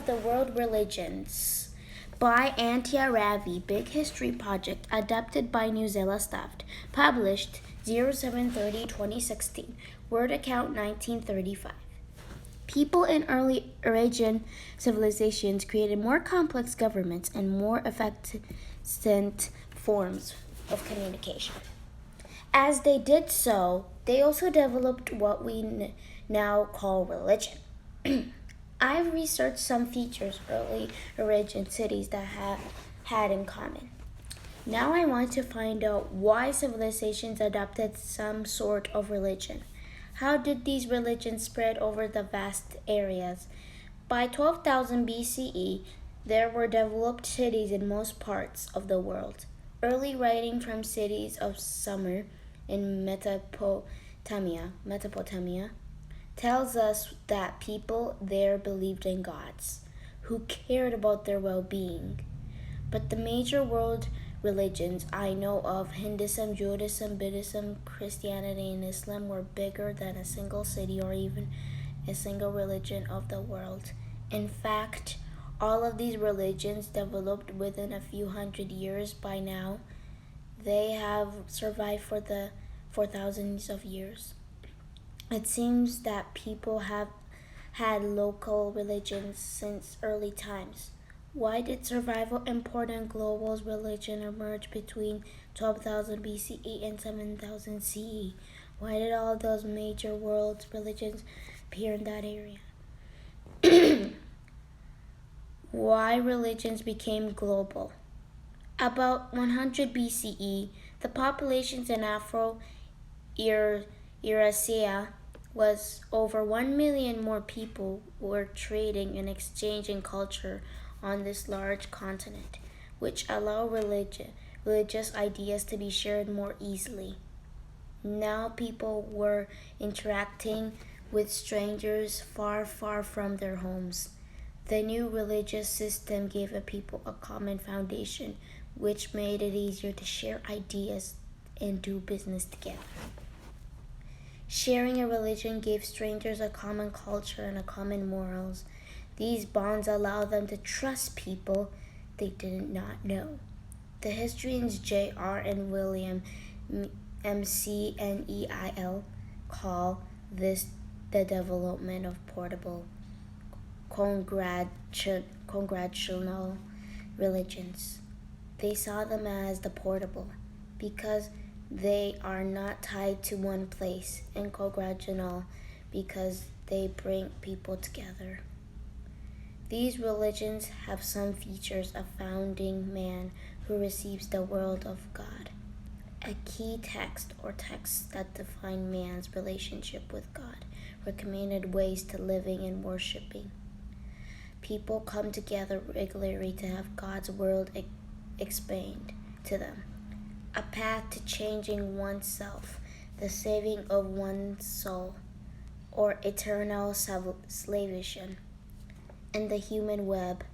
of the World Religions by Antia Ravi, Big History Project, adapted by New Zealand Staff, published 07/30/2016, Word account 1935. People in early Eurasian civilizations created more complex governments and more efficient forms of communication. As they did so, they also developed what we now call religion. I've researched some features early Eurasian cities that had in common. Now I want to find out why civilizations adopted some sort of religion. How did these religions spread over the vast areas? By 12,000 BCE, there were developed cities in most parts of the world. Early writing from cities of Sumer in Mesopotamia, tells us that people there believed in gods who cared about their well-being. But the major world religions I know of, Hinduism, Judaism, Buddhism, Christianity, and Islam, were bigger than a single city or even a single religion of the world. In fact, all of these religions developed within a few hundred years. By now, they have survived for thousands of years. It seems that people have had local religions since early times. Why did survival important global religion emerge between 12,000 BCE and 7,000 CE? Why did all those major world religions appear in that area? Why religions became global? About 100 BCE, the populations in Afro-Eurasia was over 1 million more people were trading and exchanging culture on this large continent, which allowed religious ideas to be shared more easily. Now people were interacting with strangers far, far from their homes. The new religious system gave a people a common foundation, which made it easier to share ideas and do business together. Sharing a religion gave strangers a common culture and a common morals. These bonds allowed them to trust people they did not know. The historians J.R. and William McNeill call this the development of portable congregational religions. They saw them as the portable because they are not tied to one place, and congregational because they bring people together. These religions have some features of founding man who receives the word of God, a key text or texts that define man's relationship with God, recommended ways to living and worshiping. People come together regularly to have God's word explained to them. A path to changing oneself, the saving of one's soul, or eternal salvation. In the human web,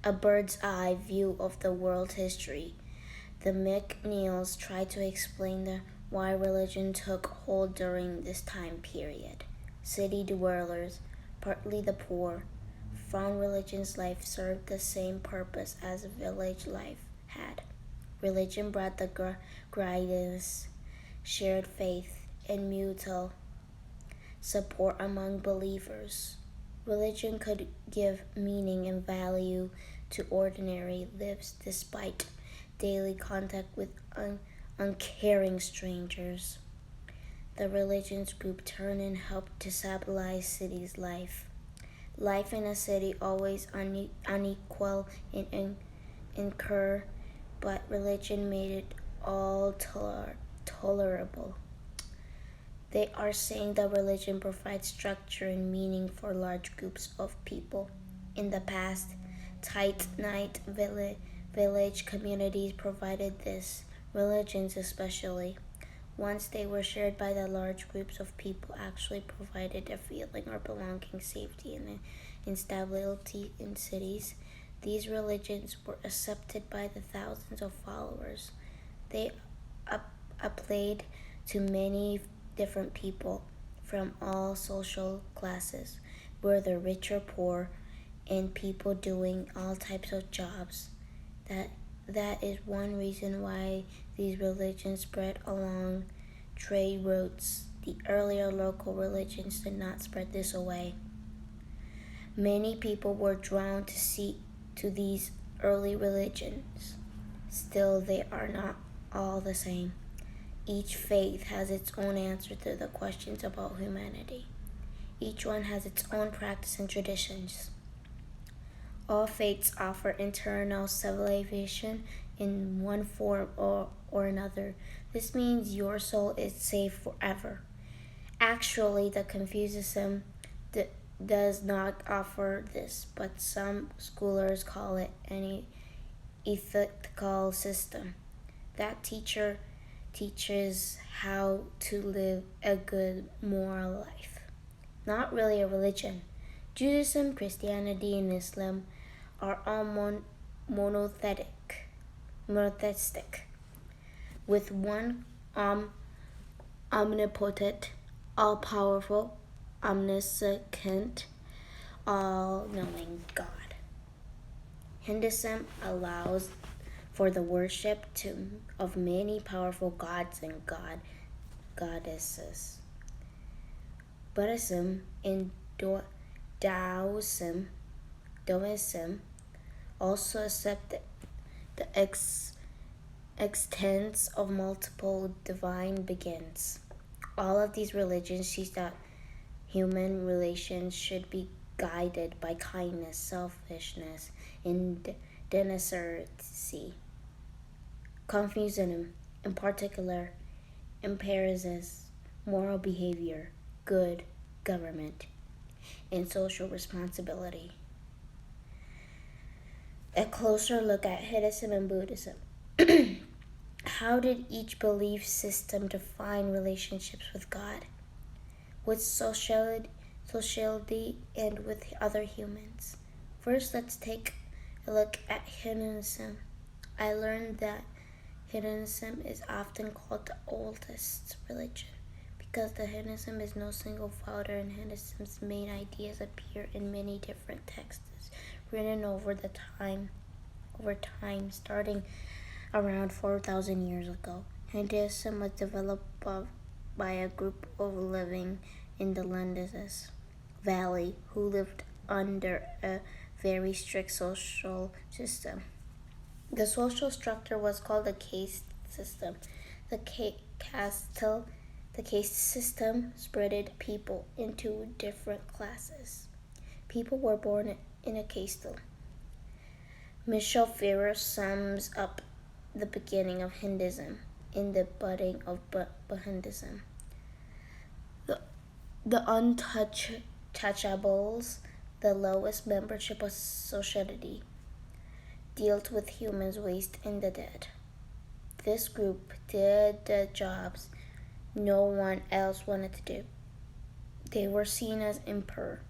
a bird's eye view of the world's history, the McNeils try to explain why religion took hold during this time period. City dwellers, partly the poor, found religion's life served the same purpose as village life had. Religion brought the guidance, shared faith, and mutual support among believers. Religion could give meaning and value to ordinary lives despite daily contact with uncaring strangers. The religions group turned and helped to stabilize cities' life. Life in a city always unequal and incur, but religion made it all tolerable. They are saying that religion provides structure and meaning for large groups of people. In the past, tight-knit village communities provided this, religions especially. Once they were shared by the large groups of people, actually provided a feeling of belonging, safety, and stability in cities. These religions were accepted by the thousands of followers. They applied to many different people from all social classes, whether rich or poor, and people doing all types of jobs. That is one reason why these religions spread along trade routes. The earlier local religions did not spread this way. Many people were drawn to these early religions. Still, they are not all the same. Each faith has its own answer to the questions about humanity. Each one has its own practice and traditions. All faiths offer eternal salvation in one form or another. This means your soul is saved forever. Actually, the Confucianism does not offer this, but some scholars call it an ethical system. That teacher teaches how to live a good moral life. Not really a religion. Judaism, Christianity, and Islam are all monotheistic, with one omnipotent, all-powerful, omniscient, all-knowing God. Hinduism allows for the worship of many powerful gods and goddesses. Buddhism and Taoism also accept the existence of multiple divine beings. All of these religions teach that human relations should be guided by kindness, selfishness, and decency. Confucianism, in particular, emphasizes moral behavior, good government, and social responsibility. A closer look at Hinduism and Buddhism. How did each belief system define relationships with God, with society, and with other humans? First, let's take a look at Hinduism. I learned that Hinduism is often called the oldest religion because the Hinduism is no single founder, and Hinduism's main ideas appear in many different texts written over time, starting around 4,000 years ago. Hinduism was developed by a group of living in the Indus Valley who lived under a very strict social system. The social structure was called the caste system. The caste system spread people into different classes. People were born in a caste. Michel Ferrer sums up the beginning of Hinduism in the budding of Buddhism. The untouchables, the lowest membership of society, dealt with humans' waste and the dead. This group did the jobs no one else wanted to do. They were seen as impure,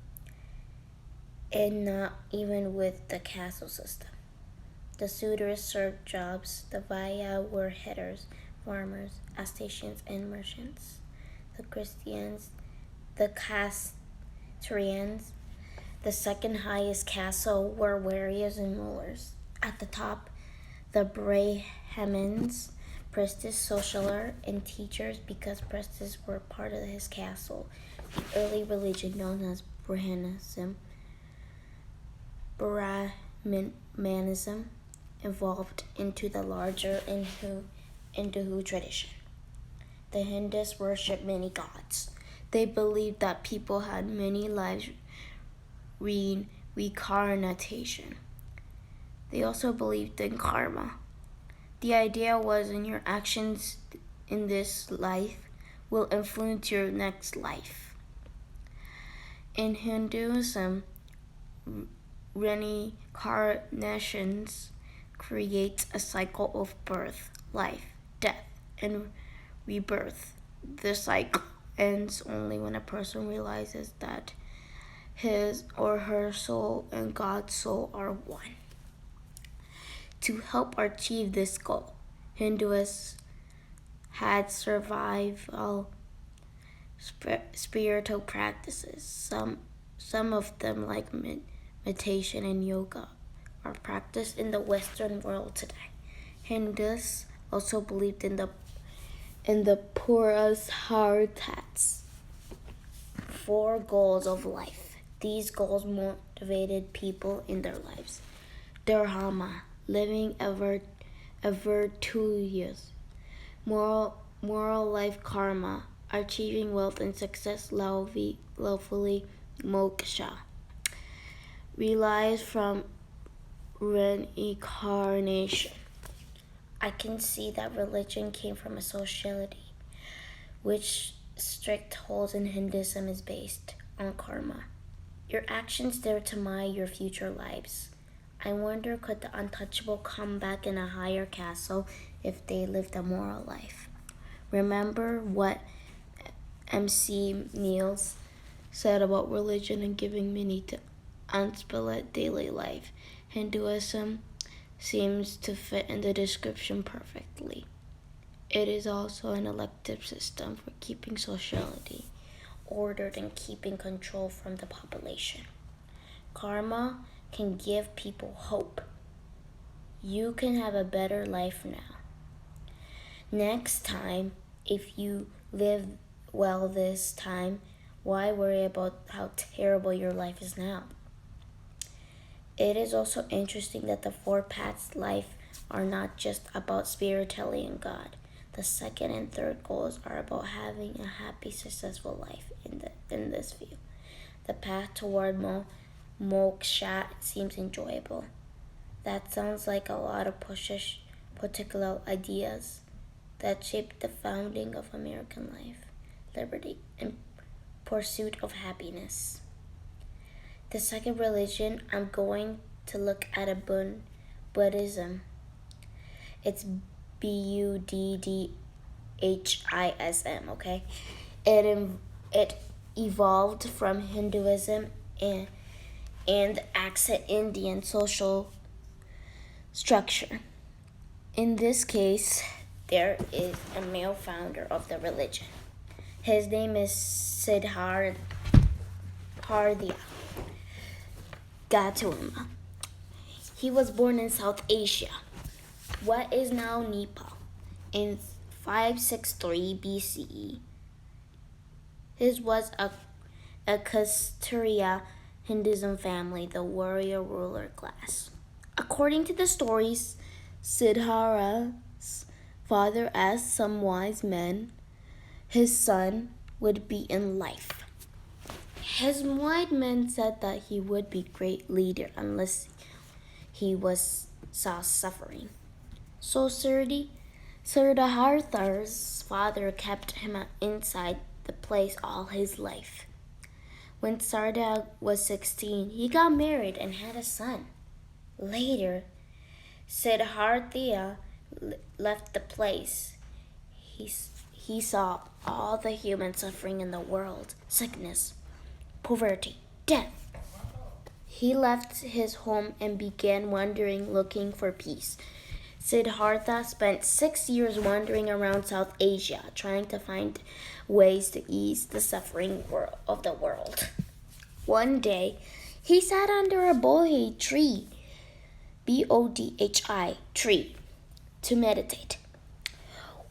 and not even with the caste system. The Sudras served jobs. The Vaya were headers, farmers, Astatians, and merchants. The Christians, the Castrians, the second highest caste, were warriors and rulers. At the top, the Brahmins, priestess, socialer, and teachers, because priestesses were part of his castle. The early religion known as Brahmanism evolved into the larger Hindu tradition. The Hindus worship many gods. They believed that people had many lives reincarnation. They also believed in karma. The idea was in your actions in this life will influence your next life. In Hinduism, reincarnations create a cycle of birth, life, death, and rebirth. The cycle ends only when a person realizes that his or her soul and God's soul are one. To help achieve this goal, Hindus had survival spiritual practices. Some of them, like meditation, and yoga are practiced in the Western world today. Hindus also believed in the Purusharthas, 4 goals of life. These goals motivated people in their lives. Dharma, living ever 2 years. Moral life karma, achieving wealth and success lawfully. Moksha, relies from reincarnation. I can see that religion came from a sociality, which strict holds in Hinduism is based on karma. Your actions determine your future lives. I wonder, could the untouchable come back in a higher castle if they lived a moral life? Remember what MC Niels said about religion and giving meaning to unspilled daily life. Hinduism seems to fit in the description perfectly. It is also an elective system for keeping sociality ordered and keeping control from the population. Karma can give people hope. You can have a better life now. Next time, if you live well this time, why worry about how terrible your life is now? It is also interesting that the 4 paths life are not just about spirituality and God. The second and third goals are about having a happy, successful life in this view. The path toward moksha seems enjoyable. That sounds like a lot of particular ideas that shaped the founding of American life, liberty, and pursuit of happiness. The second religion, I'm going to look at Buddhism. It's Buddhism, okay? It evolved from Hinduism and accent Indian social structure. In this case, there is a male founder of the religion. His name is Siddhartha Gautama. He was born in South Asia, what is now Nepal, in 563 BCE. His was a Kshatriya Hinduism family, the warrior ruler class. According to the stories, Siddhartha's father asked some wise men his son would be in life. His wise men said that he would be a great leader unless he saw suffering. So Siddhartha's father kept him inside the place all his life. When Siddhartha was 16, he got married and had a son. Later, Siddhartha left the place. He saw all the human suffering in the world, sickness, poverty, death. He left his home and began wandering, looking for peace. Siddhartha spent 6 years wandering around South Asia, trying to find ways to ease the suffering of the world. One day, he sat under a bodhi tree, Bodhi tree, to meditate.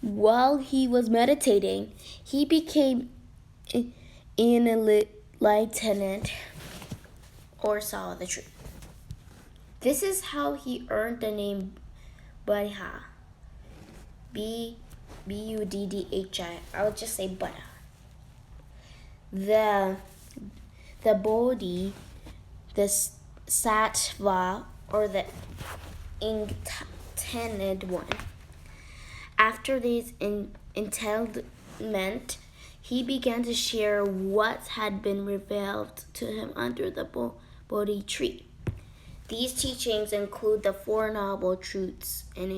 While he was meditating, he became enlightened or saw the truth. This is how he earned the name Buddha. Buddhi. I would just say Buddha. The Bodhi, the Sattva, or the intended one. After this enlightenment, he began to share what had been revealed to him under the Bodhi tree. These teachings include the 4 Noble Truths and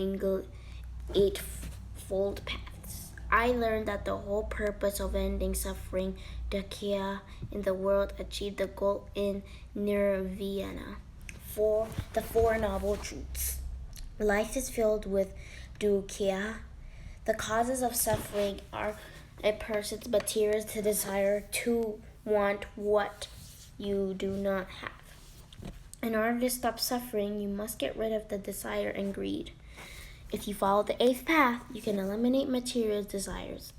8-fold paths. I learned that the whole purpose of ending suffering, dukkha, in the world achieved the goal in nirvana. For the 4 Noble Truths. Life is filled with dukkha. The causes of suffering are a person's material desire to want what you do not have. In order to stop suffering, you must get rid of the desire and greed. If you follow the eighth path, you can eliminate material desires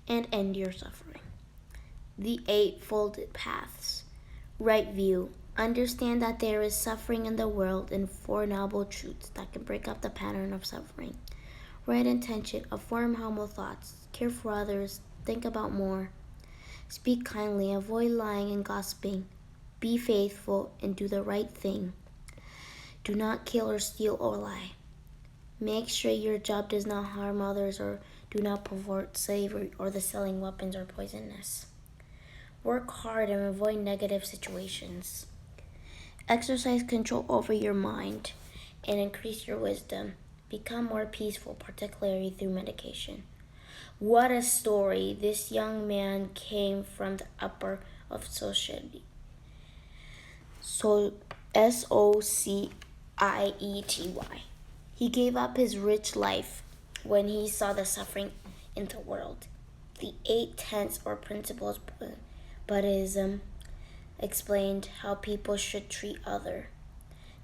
and end your suffering. The eightfold paths. Right view. Understand that there is suffering in the world and four noble truths that can break up the pattern of suffering. Right intention. Affirm humble thoughts. Care for others. Think about more. Speak kindly. Avoid lying and gossiping. Be faithful and do the right thing. Do not kill or steal or lie. Make sure your job does not harm others or do not pervert slavery or the selling weapons or poisonous. Work hard and avoid negative situations. Exercise control over your mind and increase your wisdom. Become more peaceful, particularly through medication. What a story. This young man came from the upper of society. So Society. He gave up his rich life when he saw the suffering in the world. The 8 tenets or principles Buddhism explained how people should treat others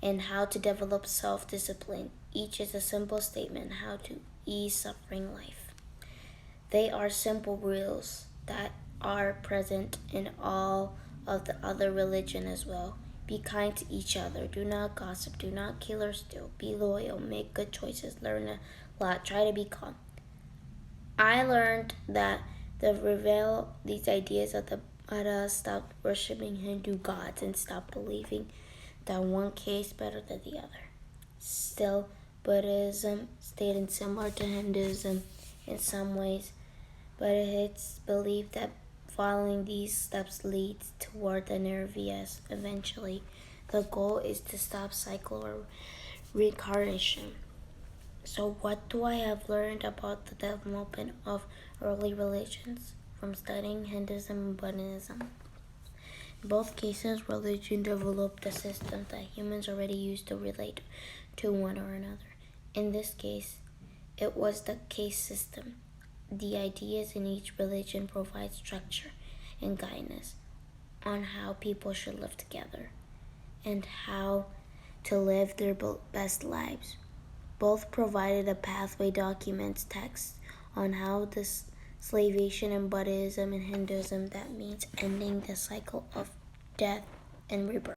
and how to develop self-discipline. Each is a simple statement how to ease suffering life. They are simple rules that are present in all of the other religion as well. Be kind to each other. Do not gossip. Do not kill or steal. Be loyal. Make good choices. Learn a lot. Try to be calm. I learned that to reveal these ideas of the Buddha, stop worshiping Hindu gods and stop believing that one case better than the other. Still, Buddhism stayed similar to Hinduism in some ways, but it's believed that following these steps leads toward the nirvana eventually. The goal is to stop cycle or reincarnation. So what do I have learned about the development of early religions from studying Hinduism and Buddhism? In both cases, religion developed a system that humans already used to relate to one or another. In this case, it was the caste system. The ideas in each religion provide structure and guidance on how people should live together and how to live their best lives. Both provided a pathway documents text on how this slavation in Buddhism and Hinduism that means ending the cycle of death and rebirth.